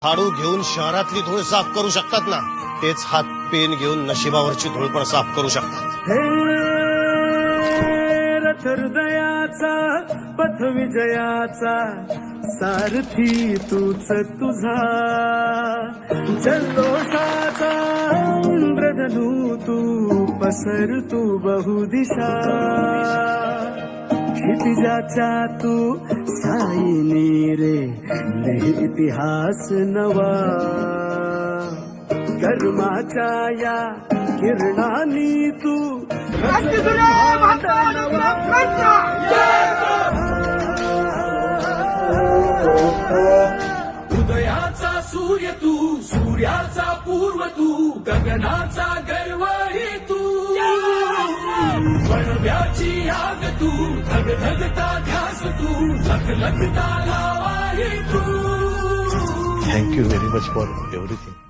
झाडू घेऊन शहरातली धूळ साफ करू शकतात ना, तेच हात पेन घेऊन नशिबावरची धूळ पण साफ करू शकतात. रथ हृदयाचा पथ विजयाचा सारथी तूच तुझा, जल्लोषाचा इंद्रधनू तू पसर तू बहुदिशा, क्षितिजाच्या तू साईने रे लिह इतिहास नवा, कर्माच्या या किरणानी तू हृदयाचा सूर्य तू, सूर्याचा पूर्व तू, गगनाचा गर्वही तू, वणव्याची आग तू, धगधगता ध्यास तू, लखलखता लावाही तू. Thank you very much for everything.